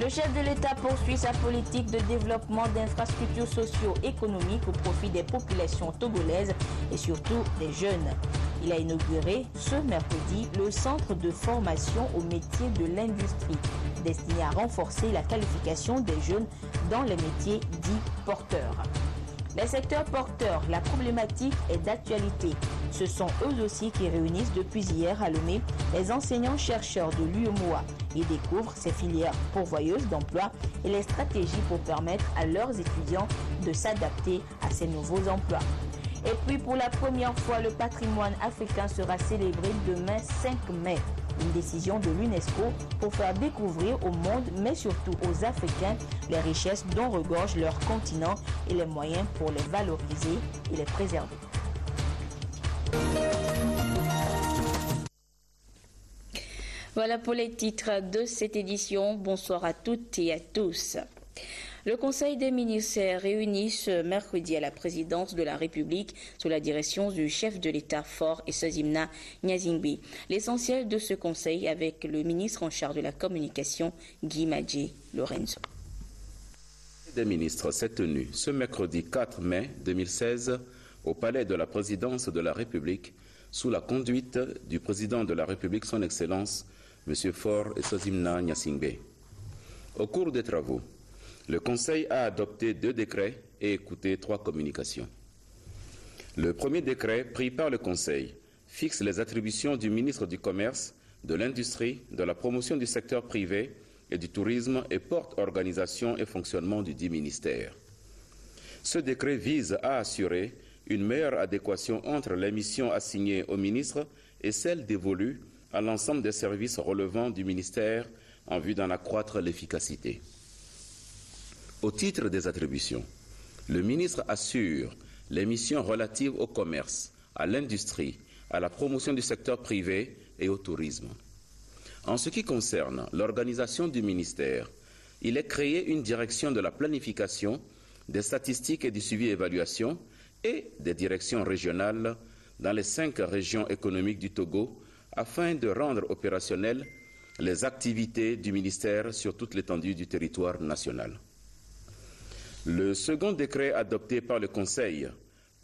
Le chef de l'État poursuit sa politique de développement d'infrastructures socio-économiques au profit des populations togolaises et surtout des jeunes. Il a inauguré ce mercredi le centre de formation au métier de l'industrie, destiné à renforcer la qualification des jeunes dans les métiers dits porteurs. Les secteurs porteurs, la problématique est d'actualité. Ce sont eux aussi qui réunissent depuis hier à Lomé les enseignants-chercheurs de l'UEMOA. Ils découvrent ces filières pourvoyeuses d'emploi et les stratégies pour permettre à leurs étudiants de s'adapter à ces nouveaux emplois. Et puis pour la première fois, le patrimoine africain sera célébré demain 5 mai. Une décision de l'UNESCO pour faire découvrir au monde, mais surtout aux Africains, les richesses dont regorge leur continent et les moyens pour les valoriser et les préserver. Voilà pour les titres de cette édition. Bonsoir à toutes et à tous. Le Conseil des ministres est réuni ce mercredi à la présidence de la République sous la direction du chef de l'État Faure Eswazimna Gnassingbé. L'essentiel de ce conseil avec le ministre en charge de la communication, Guy Madjé Lorenzo. Le Conseil des ministres s'est tenu ce mercredi 4 mai 2016 au palais de la présidence de la République sous la conduite du président de la République, son Excellence, M. Faure Eswazimna Gnassingbé. Au cours des travaux, le Conseil a adopté 2 décrets et écouté 3 communications. Le premier décret, pris par le Conseil, fixe les attributions du ministre du Commerce, de l'Industrie, de la promotion du secteur privé et du tourisme et porte organisation et fonctionnement du dit ministère. Ce décret vise à assurer une meilleure adéquation entre les missions assignées au ministre et celles dévolues à l'ensemble des services relevant du ministère en vue d'en accroître l'efficacité. Au titre des attributions, le ministre assure les missions relatives au commerce, à l'industrie, à la promotion du secteur privé et au tourisme. En ce qui concerne l'organisation du ministère, il est créé une direction de la planification, des statistiques et du suivi-évaluation et des directions régionales dans les 5 régions économiques du Togo afin de rendre opérationnelles les activités du ministère sur toute l'étendue du territoire national. Le second décret adopté par le Conseil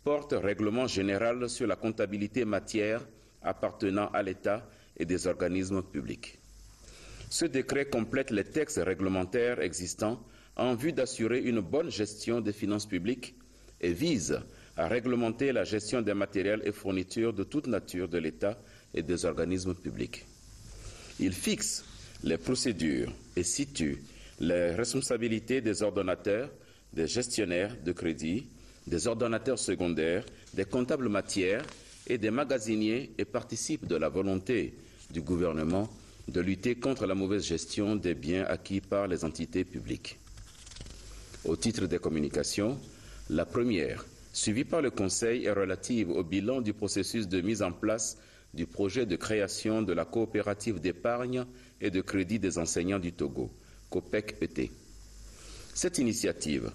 porte règlement général sur la comptabilité matière appartenant à l'État et des organismes publics. Ce décret complète les textes réglementaires existants en vue d'assurer une bonne gestion des finances publiques et vise à réglementer la gestion des matériels et fournitures de toute nature de l'État et des organismes publics. Il fixe les procédures et situe les responsabilités des ordonnateurs, des gestionnaires de crédit, des ordonnateurs secondaires, des comptables matières et des magasiniers et participe de la volonté du gouvernement de lutter contre la mauvaise gestion des biens acquis par les entités publiques. Au titre des communications, la première, suivie par le Conseil, est relative au bilan du processus de mise en place du projet de création de la coopérative d'épargne et de crédit des enseignants du Togo, COPEC-ET. Cette initiative,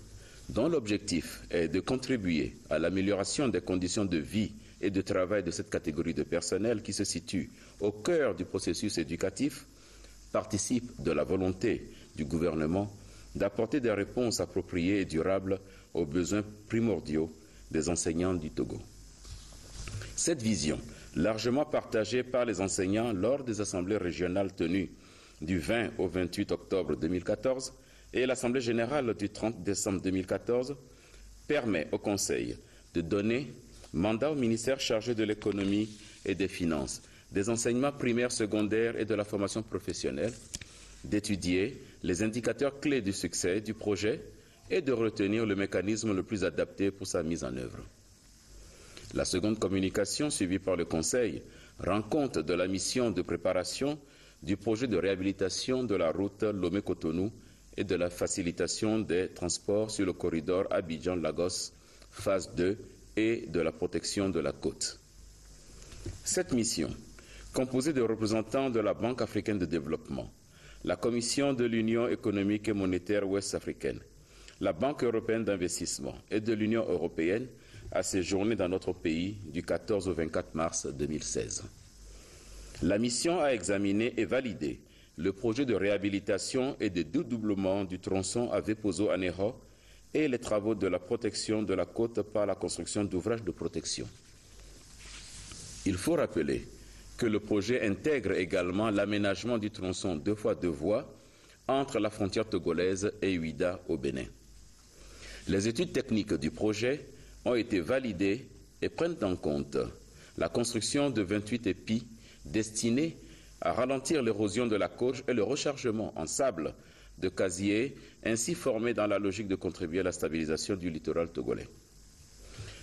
dont l'objectif est de contribuer à l'amélioration des conditions de vie et de travail de cette catégorie de personnel qui se situe au cœur du processus éducatif, participe de la volonté du gouvernement d'apporter des réponses appropriées et durables aux besoins primordiaux des enseignants du Togo. Cette vision, largement partagée par les enseignants lors des assemblées régionales tenues du 20 au 28 octobre 2014 et l'Assemblée générale du 30 décembre 2014, permet au Conseil de donner mandat au ministère chargé de l'économie et des finances, des enseignements primaires, secondaires et de la formation professionnelle, d'étudier les indicateurs clés du succès du projet et de retenir le mécanisme le plus adapté pour sa mise en œuvre. La seconde communication, suivie par le Conseil, rend compte de la mission de préparation du projet de réhabilitation de la route Lomé-Cotonou et de la facilitation des transports sur le corridor Abidjan-Lagos, phase 2, et de la protection de la côte. Cette mission, composée de représentants de la Banque africaine de développement, la Commission de l'Union économique et monétaire ouest-africaine, la Banque européenne d'investissement et de l'Union européenne, a séjourné dans notre pays du 14 au 24 mars 2016. La mission a examiné et validé le projet de réhabilitation et de dédoublement du tronçon à Vepozo-Anéro et les travaux de la protection de la côte par la construction d'ouvrages de protection. Il faut rappeler que le projet intègre également l'aménagement du tronçon 2 fois 2 voies entre la frontière togolaise et Ouida au Bénin. Les études techniques du projet ont été validées et prennent en compte la construction de 28 épis destinés à ralentir l'érosion de la côte et le rechargement en sable de casier, ainsi formé dans la logique de contribuer à la stabilisation du littoral togolais.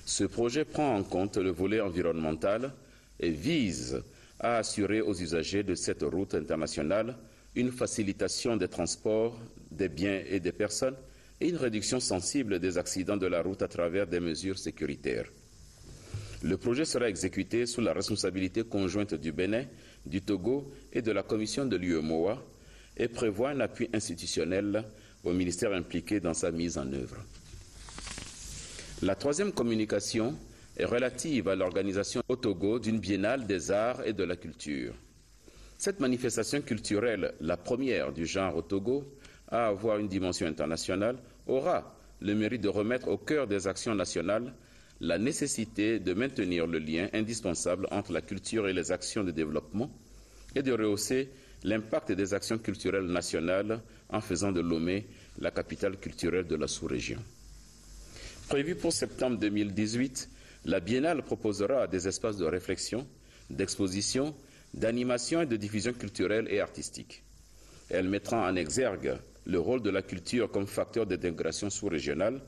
Ce projet prend en compte le volet environnemental et vise à assurer aux usagers de cette route internationale une facilitation des transports, des biens et des personnes et une réduction sensible des accidents de la route à travers des mesures sécuritaires. Le projet sera exécuté sous la responsabilité conjointe du Bénin, du Togo et de la Commission de l'UEMOA et prévoit un appui institutionnel au ministère impliqué dans sa mise en œuvre. La troisième communication est relative à l'organisation au Togo d'une biennale des arts et de la culture. Cette manifestation culturelle, la première du genre au Togo, à avoir une dimension internationale, aura le mérite de remettre au cœur des actions nationales la nécessité de maintenir le lien indispensable entre la culture et les actions de développement et de rehausser l'impact des actions culturelles nationales en faisant de Lomé la capitale culturelle de la sous-région. Prévue pour septembre 2018, la Biennale proposera des espaces de réflexion, d'exposition, d'animation et de diffusion culturelle et artistique. Elle mettra en exergue le rôle de la culture comme facteur d'intégration sous-régionale,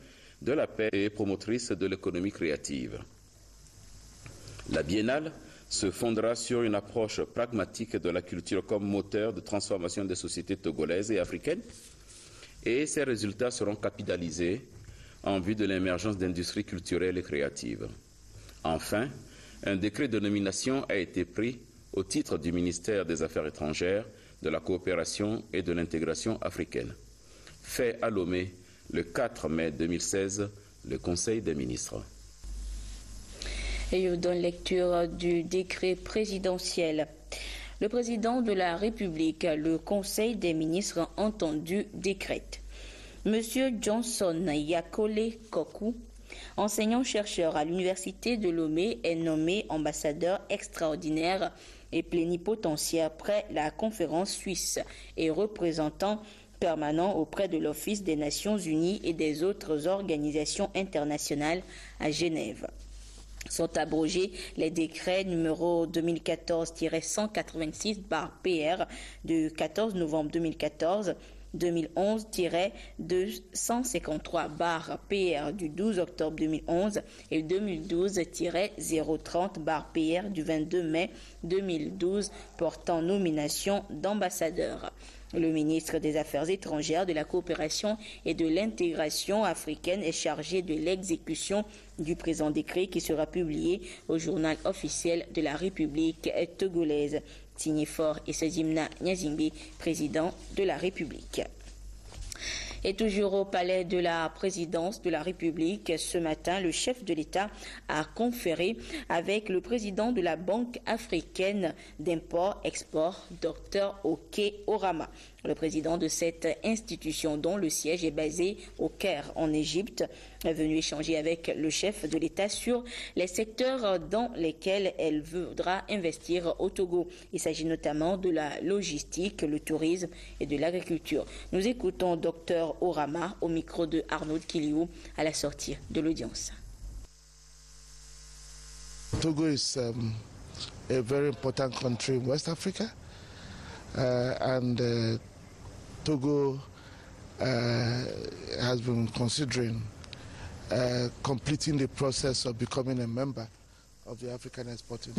de la paix et promotrice de l'économie créative. La Biennale se fondera sur une approche pragmatique de la culture comme moteur de transformation des sociétés togolaises et africaines, et ses résultats seront capitalisés en vue de l'émergence d'industries culturelles et créatives. Enfin, un décret de nomination a été pris au titre du ministère des Affaires étrangères, de la coopération et de l'intégration africaine. Fait à Lomé le 4 mai 2016, le Conseil des ministres. Et je donne lecture du décret présidentiel. Le président de la République, le Conseil des ministres a entendu décrète. Monsieur Johnson Yakole Koku, enseignant-chercheur à l'Université de Lomé, est nommé ambassadeur extraordinaire et plénipotentiaire près la conférence suisse et représentant permanent auprès de l'Office des Nations Unies et des autres organisations internationales à Genève. Sont abrogés les décrets numéro 2014-186/PR du 14 novembre 2014, 2011-253/PR du 12 octobre 2011 et 2012-030/PR du 22 mai 2012 portant nomination d'ambassadeurs. Le ministre des Affaires étrangères, de la coopération et de l'intégration africaine est chargé de l'exécution du présent décret qui sera publié au journal officiel de la République togolaise. Signé Fort et Sezimna Nyazimbe, président de la République. Et toujours au palais de la présidence de la République, ce matin, le chef de l'État a conféré avec le président de la Banque africaine d'import-export, Dr Oke Orama. Le président de cette institution, dont le siège est basé au Caire, en Égypte, est venu échanger avec le chef de l'État sur les secteurs dans lesquels elle voudra investir au Togo. Il s'agit notamment de la logistique, le tourisme et de l'agriculture. Nous écoutons Dr Orama au micro de Arnaud Kiliou à la sortie de l'audience. Togo is a very important country in West Africa, and Togo has been considering completing the process of becoming a member of the African Exporting.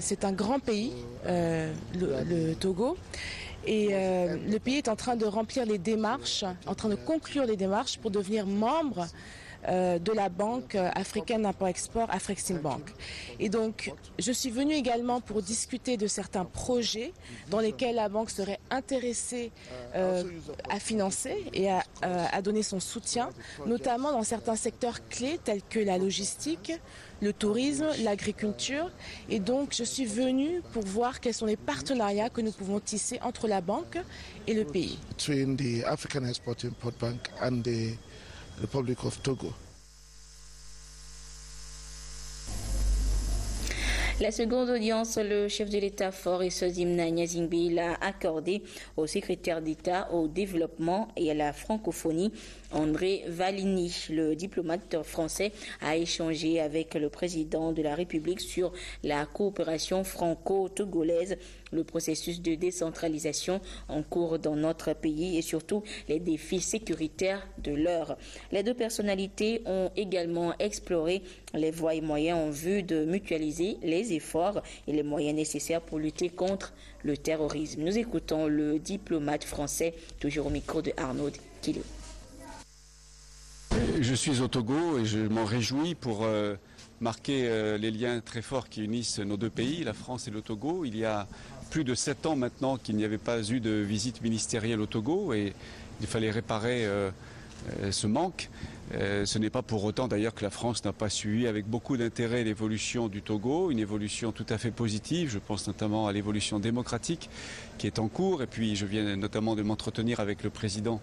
C'est un grand pays, le Togo, et le pays est en train de remplir les démarches, en train de conclure les démarches pour devenir membre de la banque africaine d'import-export Afreximbank. Et donc, je suis venue également pour discuter de certains projets dans lesquels la banque serait intéressée à financer et à donner son soutien, notamment dans certains secteurs clés tels que la logistique, le tourisme, l'agriculture. Et donc, je suis venue pour voir quels sont les partenariats que nous pouvons tisser entre la banque et le pays. Between the African Export-Import Bank and the Republic of Togo. La seconde audience, le chef de l'État Faure Sozimna Gnazingbe l'a accordée au secrétaire d'État au développement et à la francophonie, André Valigny. Le diplomate français a échangé avec le président de la République sur la coopération franco-togolaise, le processus de décentralisation en cours dans notre pays et surtout les défis sécuritaires de l'heure. Les deux personnalités ont également exploré les voies et moyens en vue de mutualiser les efforts et les moyens nécessaires pour lutter contre le terrorisme. Nous écoutons le diplomate français, toujours au micro de Arnaud Kilé. Je suis au Togo et je m'en réjouis pour marquer les liens très forts qui unissent nos deux pays, la France et le Togo. Il y a plus de 7 ans maintenant qu'il n'y avait pas eu de visite ministérielle au Togo et il fallait réparer ce manque. Ce n'est pas pour autant d'ailleurs que la France n'a pas suivi avec beaucoup d'intérêt l'évolution du Togo, une évolution tout à fait positive. Je pense notamment à l'évolution démocratique qui est en cours et puis je viens notamment de m'entretenir avec le président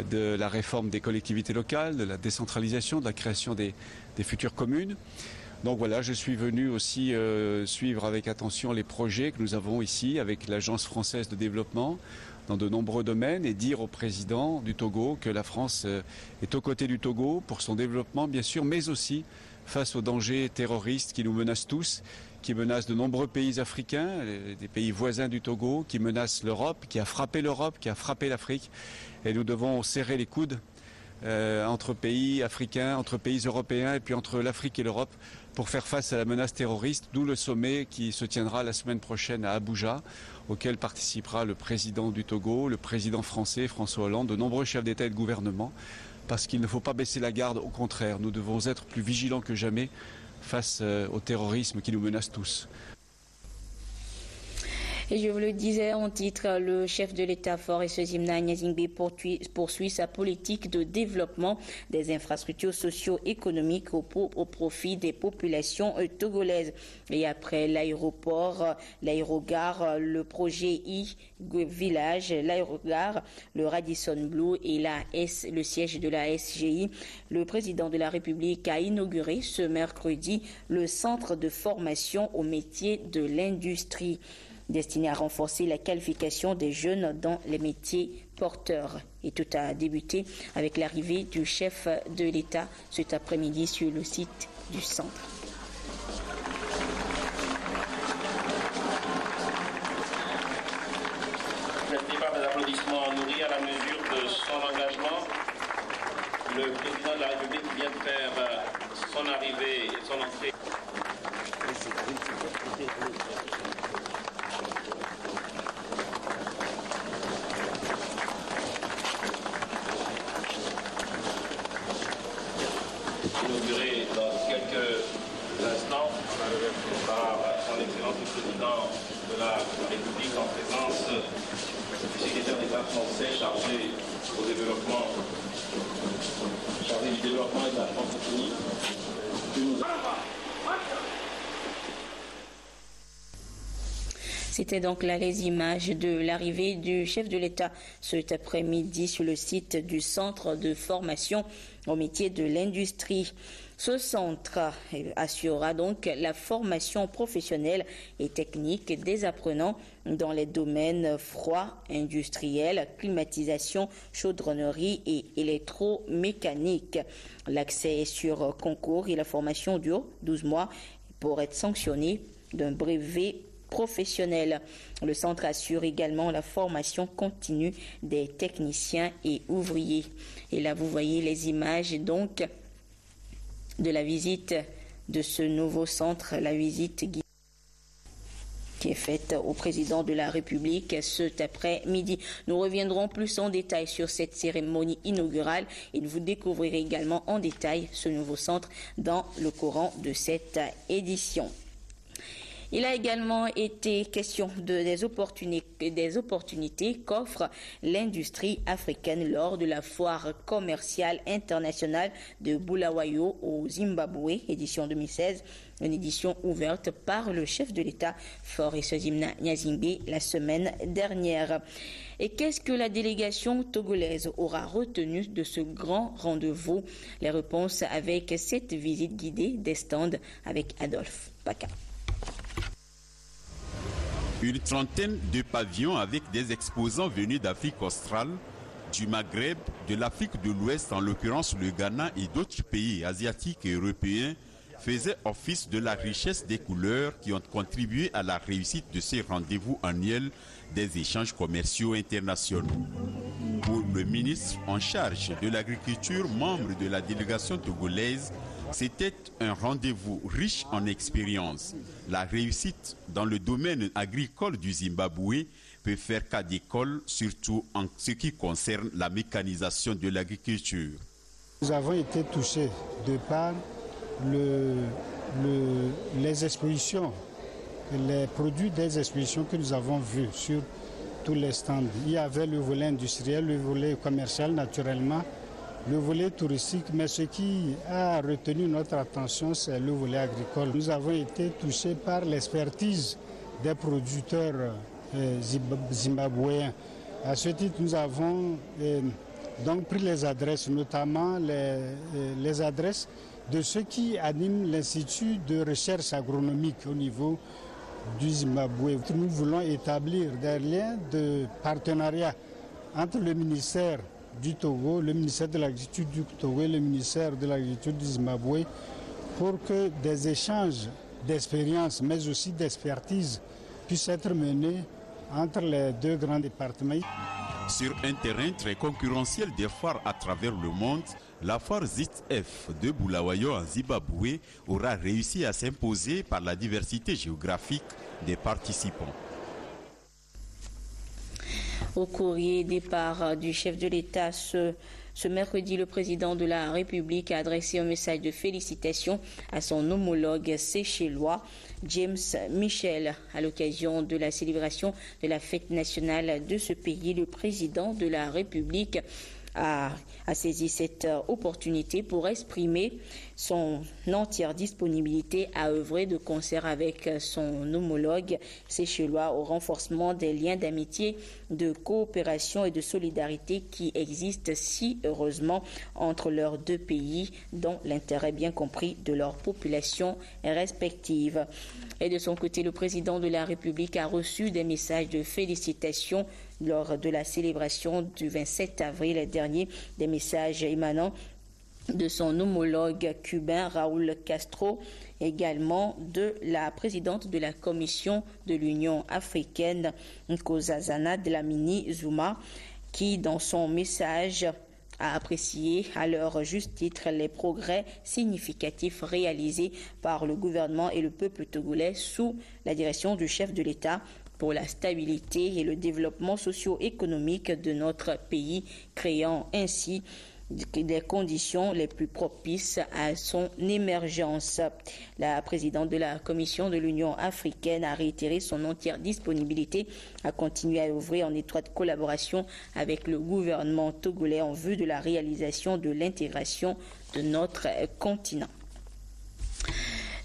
de la réforme des collectivités locales, de la décentralisation, de la création des futures communes. Donc voilà, je suis venu aussi suivre avec attention les projets que nous avons ici avec l'Agence française de développement dans de nombreux domaines et dire au président du Togo que la France est aux côtés du Togo pour son développement bien sûr, mais aussi face aux dangers terroristes qui nous menacent tous, qui menacent de nombreux pays africains, des pays voisins du Togo, qui menacent l'Europe, qui a frappé l'Afrique. Et nous devons serrer les coudes entre pays africains, entre pays européens et puis entre l'Afrique et l'Europe pour faire face à la menace terroriste, d'où le sommet qui se tiendra la semaine prochaine à Abuja, auquel participera le président du Togo, le président français François Hollande, de nombreux chefs d'État et de gouvernement, parce qu'il ne faut pas baisser la garde, au contraire, nous devons être plus vigilants que jamais face au terrorisme qui nous menace tous. Et je vous le disais en titre, le chef de l'État Faure Sozimna Gnazingbe poursuit sa politique de développement des infrastructures socio-économiques au profit des populations togolaises. Et après l'aéroport, l'aérogare, le projet e-village, l'aérogare, le Radisson Blu et le siège de la SGI, le président de la République a inauguré ce mercredi le centre de formation au métier de l'industrie, destiné à renforcer la qualification des jeunes dans les métiers porteurs. Et tout a débuté avec l'arrivée du chef de l'État cet après-midi sur le site du centre. N'hésitez pas des applaudissements nourris à la mesure de son engagement. Le président de la République vient de faire son arrivée et son entrée. Inauguré dans quelques instants par son Excellence le Président de la République en présence du secrétaire d'État français chargé du développement et de la francophonie. C'était donc là les images de l'arrivée du chef de l'État cet après-midi sur le site du centre de formation au métier de l'industrie. Ce centre assurera donc la formation professionnelle et technique des apprenants dans les domaines froid, industriel, climatisation, chaudronnerie et électromécanique. L'accès est sur concours et la formation dure 12 mois pour être sanctionné d'un brevet professionnel. Le centre assure également la formation continue des techniciens et ouvriers. Et là, vous voyez les images donc de la visite de ce nouveau centre, la visite qui est faite au président de la République cet après-midi. Nous reviendrons plus en détail sur cette cérémonie inaugurale et vous découvrirez également en détail ce nouveau centre dans le courant de cette édition. Il a également été question des opportunités qu'offre l'industrie africaine lors de la foire commerciale internationale de Bulawayo au Zimbabwe, édition 2016, une édition ouverte par le chef de l'État, Faure Sozimna Gnazingbe, la semaine dernière. Et qu'est-ce que la délégation togolaise aura retenu de ce grand rendez-vous? Les réponses avec cette visite guidée des stands avec Adolphe Baka. Une trentaine de pavillons avec des exposants venus d'Afrique australe, du Maghreb, de l'Afrique de l'Ouest, en l'occurrence le Ghana et d'autres pays asiatiques et européens, faisaient office de la richesse des couleurs qui ont contribué à la réussite de ces rendez-vous annuels des échanges commerciaux internationaux. Pour le ministre en charge de l'agriculture, membre de la délégation togolaise, c'était un rendez-vous riche en expérience. La réussite dans le domaine agricole du Zimbabwe peut faire cas d'école, surtout en ce qui concerne la mécanisation de l'agriculture. Nous avons été touchés de par les expositions, les produits des expositions que nous avons vus sur tous les stands. Il y avait le volet industriel, le volet commercial naturellement, le volet touristique, mais ce qui a retenu notre attention, c'est le volet agricole. Nous avons été touchés par l'expertise des producteurs zimbabwéens. À ce titre, nous avons donc pris les adresses, notamment les adresses de ceux qui animent l'Institut de recherche agronomique au niveau du Zimbabwe. Nous voulons établir des liens de partenariat entre le ministère du Togo, le ministère de l'Agriculture du Togo et le ministère de l'Agriculture du Zimbabwe pour que des échanges d'expérience, mais aussi d'expertise puissent être menés entre les deux grands départements. Sur un terrain très concurrentiel des foires à travers le monde, la foire ZIT-F de Bulawayo en Zimbabwe aura réussi à s'imposer par la diversité géographique des participants. Au courrier départ du chef de l'État ce mercredi, le président de la République a adressé un message de félicitations à son homologue séchellois, James Michel. À l'occasion de la célébration de la fête nationale de ce pays, le président de la République a saisi cette opportunité pour exprimer son entière disponibilité à œuvrer de concert avec son homologue séchellois au renforcement des liens d'amitié, de coopération et de solidarité qui existent si heureusement entre leurs deux pays, dont l'intérêt bien compris de leurs populations respectives. Et de son côté, le président de la République a reçu des messages de félicitations lors de la célébration du 27 avril dernier, des messages émanant de son homologue cubain Raúl Castro, également de la présidente de la Commission de l'Union africaine, Nkosazana Dlamini Zuma, qui dans son message a apprécié à leur juste titre les progrès significatifs réalisés par le gouvernement et le peuple togolais sous la direction du chef de l'État pour la stabilité et le développement socio-économique de notre pays, créant ainsi des conditions les plus propices à son émergence. La présidente de la Commission de l'Union africaine a réitéré son entière disponibilité à continuer à œuvrer en étroite collaboration avec le gouvernement togolais en vue de la réalisation de l'intégration de notre continent.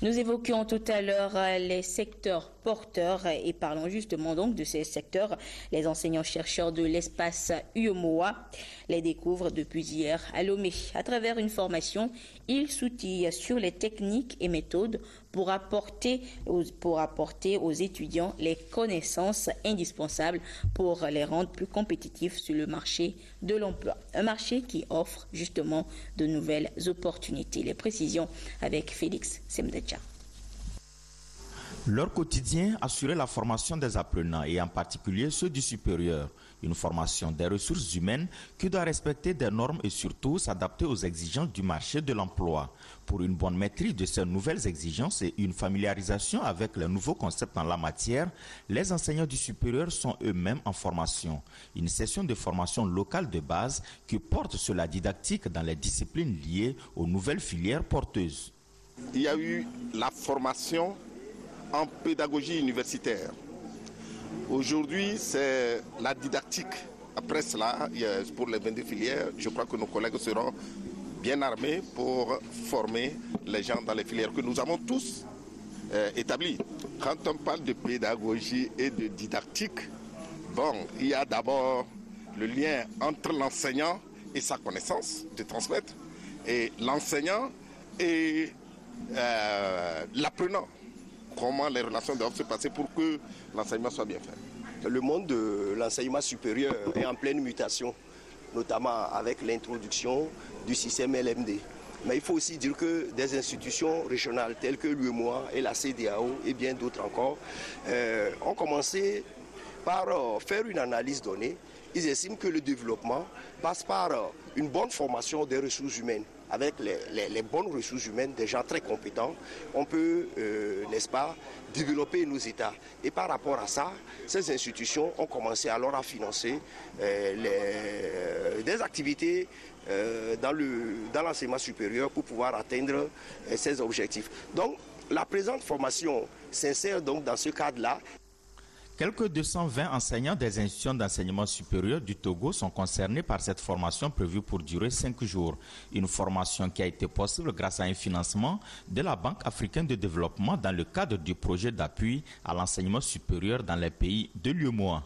Nous évoquions tout à l'heure les secteurs porteurs et parlons justement donc de ces secteurs. Les enseignants-chercheurs de l'espace UOMOA les découvrent depuis hier à Lomé. À travers une formation, ils s'outillent sur les techniques et méthodes pour apporter aux étudiants les connaissances indispensables pour les rendre plus compétitifs sur le marché de l'emploi. Un marché qui offre justement de nouvelles opportunités. Les précisions avec Félix Semdecha. Leur quotidien assurait la formation des apprenants et en particulier ceux du supérieur. Une formation des ressources humaines qui doit respecter des normes et surtout s'adapter aux exigences du marché de l'emploi. Pour une bonne maîtrise de ces nouvelles exigences et une familiarisation avec les nouveaux concepts en la matière, les enseignants du supérieur sont eux-mêmes en formation. Une session de formation locale de base qui porte sur la didactique dans les disciplines liées aux nouvelles filières porteuses. Il y a eu la formation en pédagogie universitaire. Aujourd'hui, c'est la didactique. Après cela, pour les 22 filières, je crois que nos collègues seront bien armés pour former les gens dans les filières que nous avons tous établies. Quand on parle de pédagogie et de didactique, bon, il y a d'abord le lien entre l'enseignant et sa connaissance de transmettre, et l'enseignant et l'apprenant. Comment les relations doivent se passer pour que l'enseignement soit bien fait. Le monde de l'enseignement supérieur est en pleine mutation, notamment avec l'introduction du système LMD. Mais il faut aussi dire que des institutions régionales telles que l'UEMOA et la CEDEAO et bien d'autres encore ont commencé par faire une analyse donnée. Ils estiment que le développement passe par une bonne formation des ressources humaines. Avec les bonnes ressources humaines, des gens très compétents, on peut, n'est-ce pas, développer nos États. Et par rapport à ça, ces institutions ont commencé alors à financer des activités dans l'enseignement supérieur pour pouvoir atteindre ces objectifs. Donc, la présente formation s'insère donc dans ce cadre-là. Quelques 220 enseignants des institutions d'enseignement supérieur du Togo sont concernés par cette formation prévue pour durer 5 jours. Une formation qui a été possible grâce à un financement de la Banque africaine de développement dans le cadre du projet d'appui à l'enseignement supérieur dans les pays de l'UEMOA.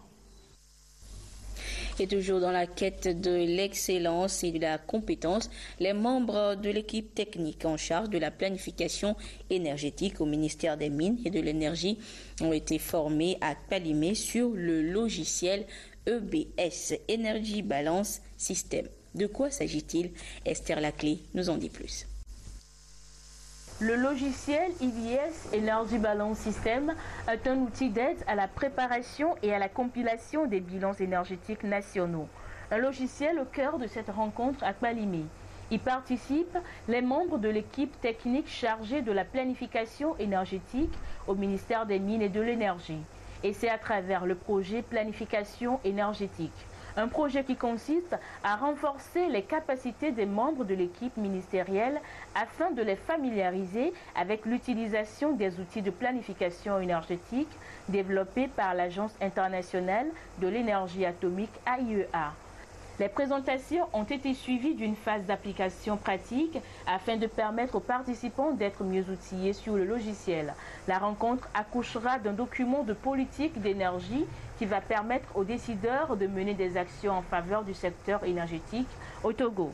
Et toujours dans la quête de l'excellence et de la compétence, les membres de l'équipe technique en charge de la planification énergétique au ministère des Mines et de l'Énergie ont été formés à Kalimé sur le logiciel EBS, Energy Balance System. De quoi s'agit-il? Esther Laclé nous en dit plus. Le logiciel EBS Energy Balance System est un outil d'aide à la préparation et à la compilation des bilans énergétiques nationaux. Un logiciel au cœur de cette rencontre à Kalimé. Y participent les membres de l'équipe technique chargée de la planification énergétique au ministère des Mines et de l'Énergie. Et c'est à travers le projet Planification énergétique. Un projet qui consiste à renforcer les capacités des membres de l'équipe ministérielle afin de les familiariser avec l'utilisation des outils de planification énergétique développés par l'Agence internationale de l'énergie atomique AIEA. Les présentations ont été suivies d'une phase d'application pratique afin de permettre aux participants d'être mieux outillés sur le logiciel. La rencontre accouchera d'un document de politique d'énergie qui va permettre aux décideurs de mener des actions en faveur du secteur énergétique au Togo.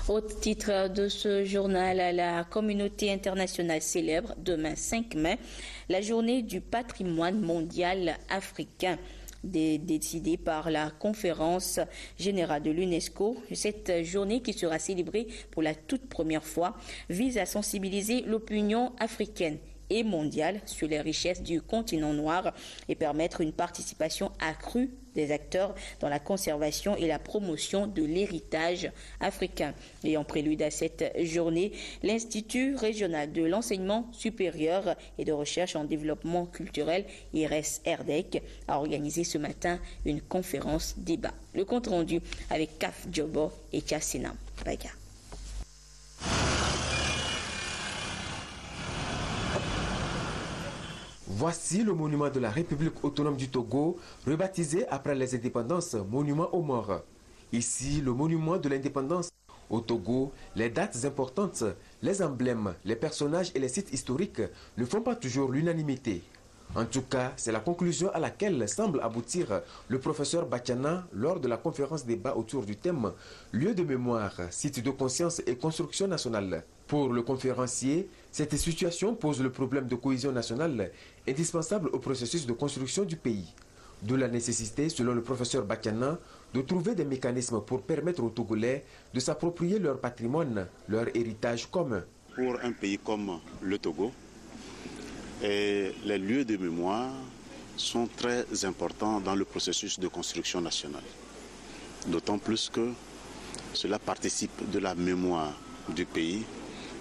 Au titre de ce journal, la communauté internationale célèbre demain 5 mai la journée du patrimoine mondial africain. Décidée par la conférence générale de l'UNESCO. Cette journée qui sera célébrée pour la toute première fois vise à sensibiliser l'opinion africaine et mondiale sur les richesses du continent noir et permettre une participation accrue des acteurs dans la conservation et la promotion de l'héritage africain. Et en prélude à cette journée, l'Institut régional de l'enseignement supérieur et de recherche en développement culturel, IRES-RDEC, a organisé ce matin une conférence débat. Le compte rendu avec Kaf Djobo et Tchassinam Baga. Voici le monument de la République autonome du Togo, rebaptisé après les indépendances, monument aux morts. Ici, le monument de l'indépendance. Au Togo, les dates importantes, les emblèmes, les personnages et les sites historiques ne font pas toujours l'unanimité. En tout cas, c'est la conclusion à laquelle semble aboutir le professeur Bachana lors de la conférence débat autour du thème « Lieu de mémoire, site de conscience et construction nationale ». Pour le conférencier, cette situation pose le problème de cohésion nationale indispensable au processus de construction du pays. D'où la nécessité, selon le professeur Bachana, de trouver des mécanismes pour permettre aux Togolais de s'approprier leur patrimoine, leur héritage commun. pour un pays comme le Togo, et les lieux de mémoire sont très importants dans le processus de construction nationale. D'autant plus que cela participe de la mémoire du pays,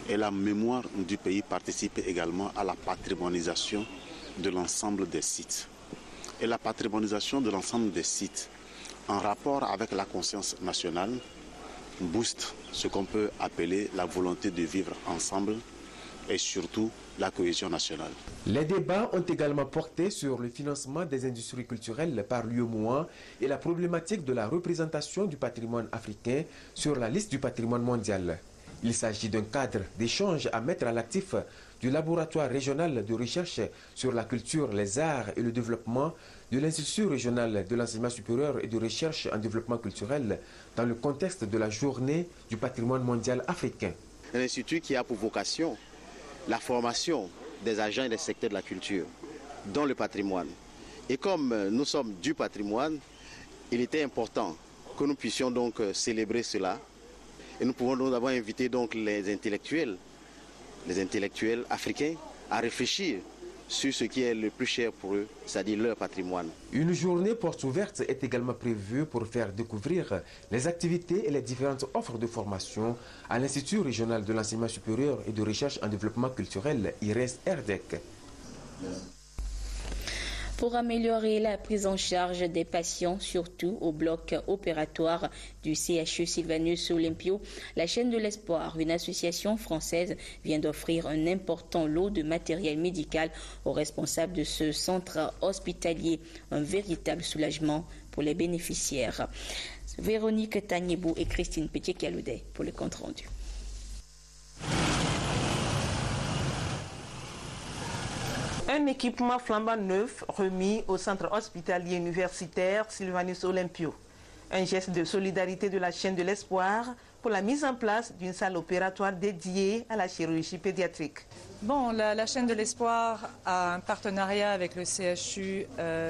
et la mémoire du pays participe également à la patrimonialisation de l'ensemble des sites. Et la patrimonialisation de l'ensemble des sites, en rapport avec la conscience nationale, booste ce qu'on peut appeler la volonté de vivre ensemble et surtout la cohésion nationale. Les débats ont également porté sur le financement des industries culturelles par l'UEMOA et la problématique de la représentation du patrimoine africain sur la liste du patrimoine mondial. Il s'agit d'un cadre d'échange à mettre à l'actif du laboratoire régional de recherche sur la culture, les arts et le développement de l'Institut régional de l'enseignement supérieur et de recherche en développement culturel dans le contexte de la journée du patrimoine mondial africain. Un institut qui a pour vocation la formation des agents et des secteurs de la culture, dont le patrimoine. Et comme nous sommes du patrimoine, il était important que nous puissions donc célébrer cela. Et nous pouvons donc d'abord inviter donc les intellectuels africains à réfléchir sur ce qui est le plus cher pour eux, c'est-à-dire leur patrimoine. Une journée porte ouverte est également prévue pour faire découvrir les activités et les différentes offres de formation à l'Institut régional de l'enseignement supérieur et de recherche en développement culturel, IRES-RDEC. Pour améliorer la prise en charge des patients, surtout au bloc opératoire du CHU Sylvanus Olympio, la chaîne de l'espoir, une association française, vient d'offrir un important lot de matériel médical aux responsables de ce centre hospitalier. Un véritable soulagement pour les bénéficiaires. Véronique Tanyebou et Christine Petit-Caloudet pour le compte rendu. Un équipement flambant neuf remis au centre hospitalier universitaire Sylvanus Olympio. Un geste de solidarité de la chaîne de l'espoir pour la mise en place d'une salle opératoire dédiée à la chirurgie pédiatrique. Bon, la chaîne de l'espoir a un partenariat avec le CHU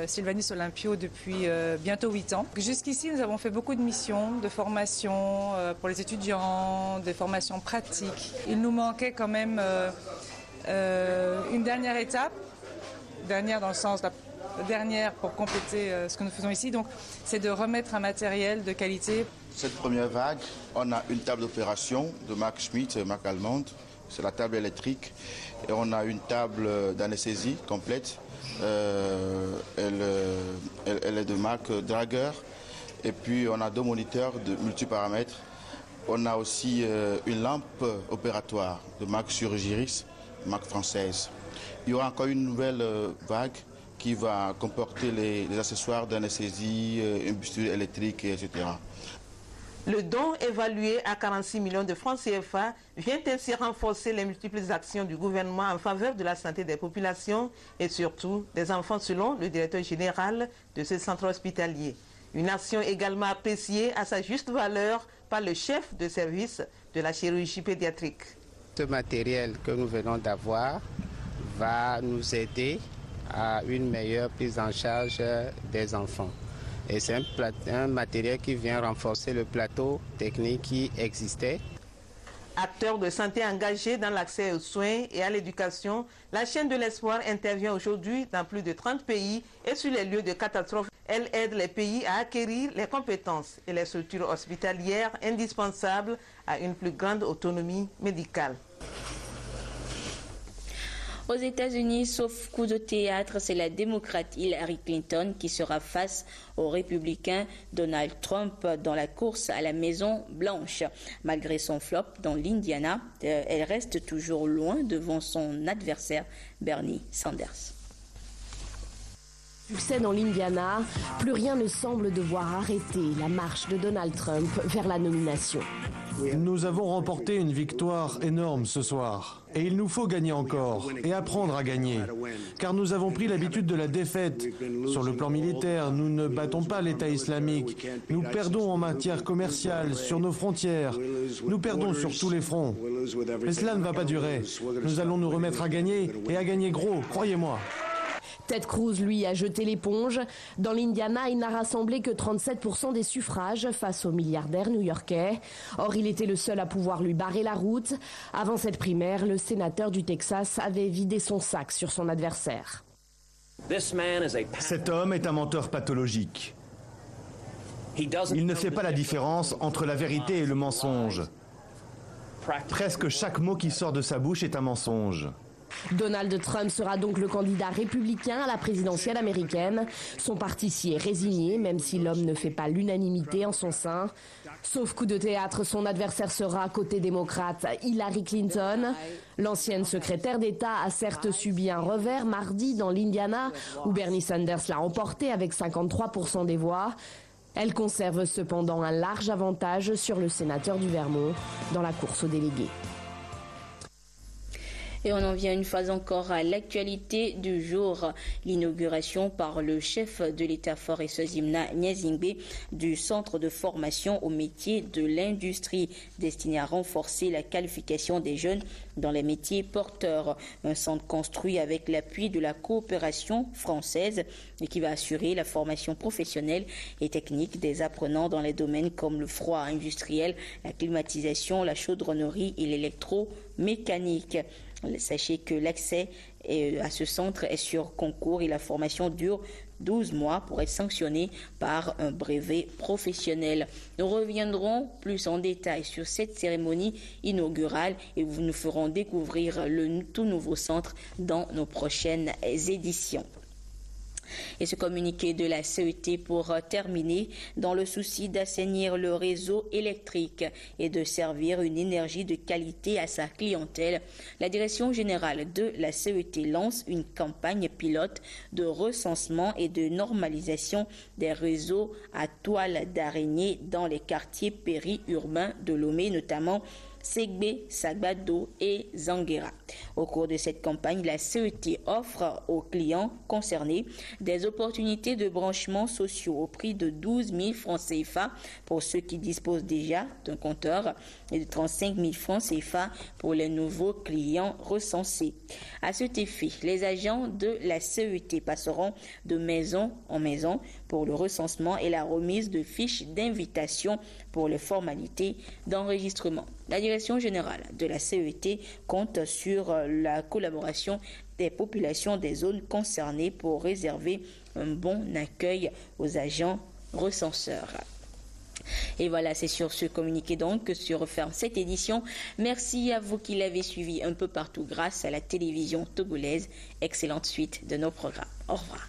Sylvanus Olympio depuis bientôt 8 ans. Jusqu'ici, nous avons fait beaucoup de missions, de formations pour les étudiants, des formations pratiques. Il nous manquait quand même une dernière étape, dernière dans le sens la dernière pour compléter ce que nous faisons ici, donc c'est de remettre un matériel de qualité. Cette première vague, on a une table d'opération de marque Schmidt, marque allemande, c'est la table électrique, et on a une table d'anesthésie complète, elle est de marque Drager, et puis on a 2 moniteurs de multiparamètres, on a aussi une lampe opératoire de marque Chirurgirix, marque française. Il y aura encore une nouvelle vague qui va comporter les accessoires d'anesthésie, une bustule électrique, etc. Le don évalué à 46 millions de francs CFA vient ainsi renforcer les multiples actions du gouvernement en faveur de la santé des populations et surtout des enfants selon le directeur général de ce centre hospitalier. Une action également appréciée à sa juste valeur par le chef de service de la chirurgie pédiatrique. Ce matériel que nous venons d'avoir va nous aider à une meilleure prise en charge des enfants. Et c'est un matériel qui vient renforcer le plateau technique qui existait. Acteur de santé engagé dans l'accès aux soins et à l'éducation, la chaîne de l'espoir intervient aujourd'hui dans plus de 30 pays et sur les lieux de catastrophe. Elle aide les pays à acquérir les compétences et les structures hospitalières indispensables à une plus grande autonomie médicale. Aux États-Unis, sauf coup de théâtre, c'est la démocrate Hillary Clinton qui sera face au républicain Donald Trump dans la course à la Maison-Blanche. Malgré son flop dans l'Indiana, elle reste toujours loin devant son adversaire Bernie Sanders. Succès dans l'Indiana, plus rien ne semble devoir arrêter la marche de Donald Trump vers la nomination. Nous avons remporté une victoire énorme ce soir. Et il nous faut gagner encore et apprendre à gagner. Car nous avons pris l'habitude de la défaite. Sur le plan militaire, nous ne battons pas l'État islamique. Nous perdons en matière commerciale, sur nos frontières. Nous perdons sur tous les fronts. Mais cela ne va pas durer. Nous allons nous remettre à gagner et à gagner gros, croyez-moi. Ted Cruz, lui, a jeté l'éponge. Dans l'Indiana, il n'a rassemblé que 37% des suffrages face au milliardaire new-yorkais. Or, il était le seul à pouvoir lui barrer la route. Avant cette primaire, le sénateur du Texas avait vidé son sac sur son adversaire. Cet homme est un menteur pathologique. Il ne fait pas la différence entre la vérité et le mensonge. Presque chaque mot qui sort de sa bouche est un mensonge. Donald Trump sera donc le candidat républicain à la présidentielle américaine. Son parti s'y est résigné, même si l'homme ne fait pas l'unanimité en son sein. Sauf coup de théâtre, son adversaire sera côté démocrate Hillary Clinton. L'ancienne secrétaire d'État a certes subi un revers mardi dans l'Indiana, où Bernie Sanders l'a emporté avec 53% des voix. Elle conserve cependant un large avantage sur le sénateur du Vermont dans la course aux délégués. Et on en vient une fois encore à l'actualité du jour. L'inauguration par le chef de l'État Faure Eswazimana Gnazingbe du centre de formation au métier de l'industrie destiné à renforcer la qualification des jeunes dans les métiers porteurs. Un centre construit avec l'appui de la coopération française et qui va assurer la formation professionnelle et technique des apprenants dans les domaines comme le froid industriel, la climatisation, la chaudronnerie et l'électromécanique. Sachez que l'accès à ce centre est sur concours et la formation dure 12 mois pour être sanctionnée par un brevet professionnel. Nous reviendrons plus en détail sur cette cérémonie inaugurale et nous ferons découvrir le tout nouveau centre dans nos prochaines éditions. Et ce communiqué de la CET pour terminer, dans le souci d'assainir le réseau électrique et de servir une énergie de qualité à sa clientèle, la Direction générale de la CET lance une campagne pilote de recensement et de normalisation des réseaux à toile d'araignée dans les quartiers périurbains de Lomé, notamment Segbe, Sagbado et Zanguera. Au cours de cette campagne, la CET offre aux clients concernés des opportunités de branchements sociaux au prix de 12 000 francs CFA pour ceux qui disposent déjà d'un compteur et de 35 000 francs CFA pour les nouveaux clients recensés. À cet effet, les agents de la CET passeront de maison en maison pour le recensement et la remise de fiches d'invitation pour les formalités d'enregistrement. La Direction générale de la CET compte sur la collaboration des populations des zones concernées pour réserver un bon accueil aux agents recenseurs. Et voilà, c'est sur ce communiqué donc que se referme cette édition. Merci à vous qui l'avez suivi un peu partout grâce à la télévision togolaise. Excellente suite de nos programmes. Au revoir.